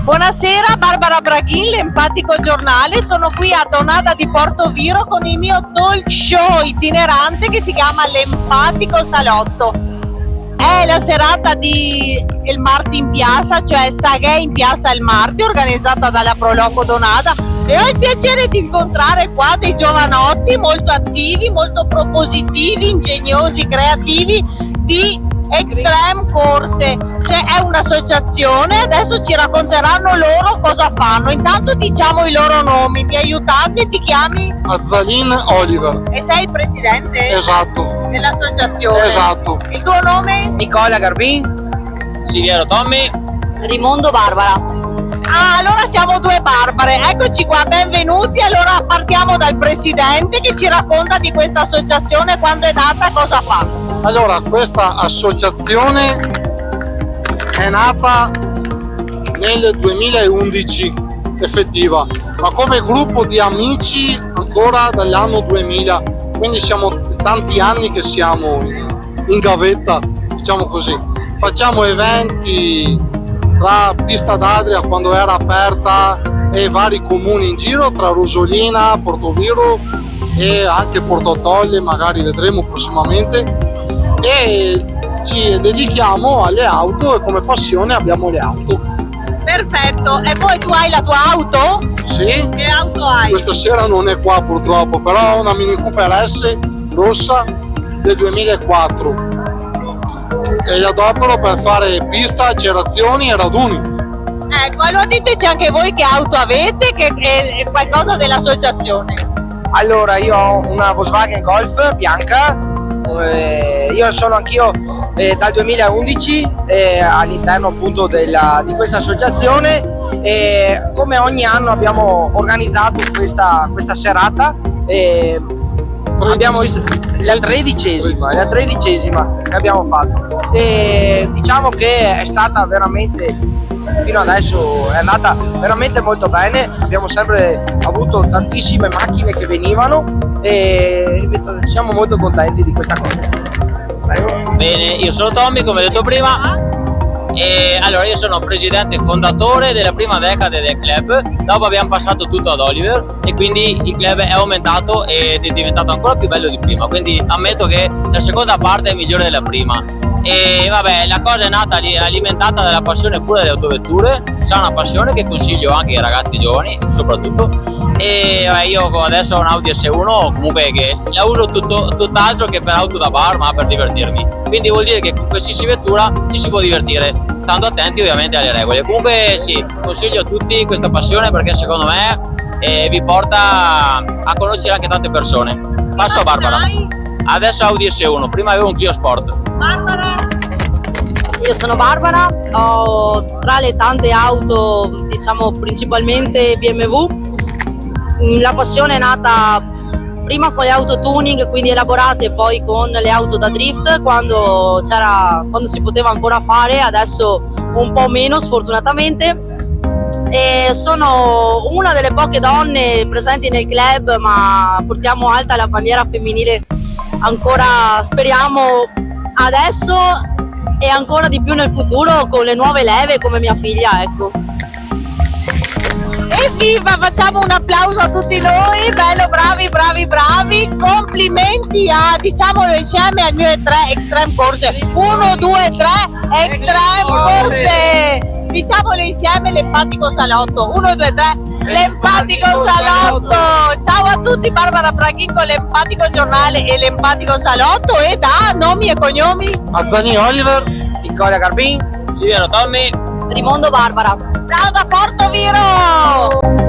Buonasera, Barbara Braghin, l'Empatico Giornale. Sono qui a Donada di Portoviro con il mio talk show itinerante che si chiama L'Empatico Salotto. È la serata di Il Marti in Piazza, cioè Saghe in Piazza Il Marti, organizzata dalla Proloco Donada, e ho il piacere di incontrare qua dei giovanotti molto attivi, molto propositivi, ingegnosi, creativi di Extreme Corse. Cioè è un'associazione, adesso ci racconteranno loro cosa fanno. Intanto diciamo i loro nomi, mi aiutate? Ti chiami? Azzalin Oliver. E sei il presidente? Esatto. Dell'associazione? Esatto. Il tuo nome? Nicola Garbin. Siviero Tommy. Rimondo Barbara. Ah, allora siamo due Barbare, eccoci qua, benvenuti. Allora partiamo dal presidente che ci racconta di questa associazione, quando è nata, cosa fa. Allora, questa associazione è nata nel 2011 effettiva, ma come gruppo di amici ancora dall'anno 2000, quindi siamo tanti anni che siamo in gavetta, diciamo così. Facciamo eventi tra Pista d'Adria quando era aperta e vari comuni in giro, tra Rosolina, Portoviro e anche Porto Tolle, magari vedremo prossimamente, e ci dedichiamo alle auto e come passione abbiamo le auto. Perfetto, e poi tu hai la tua auto? Sì, Che auto hai? questa sera non è qua purtroppo, però ho una Mini Cooper S rossa del 2004 e la adopero per fare pista, accelerazioni e raduni. Ecco, allora diteci anche voi che auto avete, che è qualcosa dell'associazione. Allora, io ho una Volkswagen Golf bianca. Io sono anch'io dal 2011 all'interno appunto di questa associazione, e come ogni anno abbiamo organizzato questa serata. Abbiamo la tredicesima che abbiamo fatto, e diciamo che è stata veramente, fino adesso è andata veramente molto bene. Abbiamo sempre avuto tantissime macchine che venivano e siamo molto contenti di questa cosa. Prego. Bene, io sono Tommy, come detto prima, e allora io sono presidente fondatore della prima decade del club. Dopo abbiamo passato tutto ad Oliver e quindi il club è aumentato ed è diventato ancora più bello di prima, quindi ammetto che la seconda parte è migliore della prima. E vabbè, la cosa è nata alimentata dalla passione pure delle autovetture. C'è una passione che consiglio anche ai ragazzi giovani soprattutto, e vabbè, io adesso ho un Audi S1 comunque che la uso tutt'altro che per auto da bar, ma per divertirmi, quindi vuol dire che con qualsiasi vettura ci si può divertire, stando attenti ovviamente alle regole. Comunque sì, consiglio a tutti questa passione perché secondo me vi porta a conoscere anche tante persone. Passo a Barbara. Adesso Audi S1, prima avevo un Clio Sport. Barbara? Io sono Barbara, ho tra le tante auto, diciamo principalmente BMW. La passione è nata prima con le auto tuning, quindi elaborate, poi con le auto da drift quando si poteva ancora fare, adesso un po' meno sfortunatamente. E sono una delle poche donne presenti nel club, ma portiamo alta la bandiera femminile ancora, speriamo adesso e ancora di più nel futuro con le nuove leve come mia figlia, ecco. Evviva, facciamo un applauso a tutti noi, bello, bravi, bravi, bravi, complimenti a, diciamolo insieme, al mio 3 Extreme Corse, 1, 2, 3 Extreme Corse, diciamolo insieme, l'Empatico Salotto, 1, 2, 3 l'Empatico Salotto. Ciao a tutti, Barbara Braghin con l'Empatico Giornale e l'Empatico Salotto, e da nomi e cognomi? Azzalin Oliver. Nicola Garbin. Siviero Tommy. Rimondo Barbara. Ciao da Portoviro!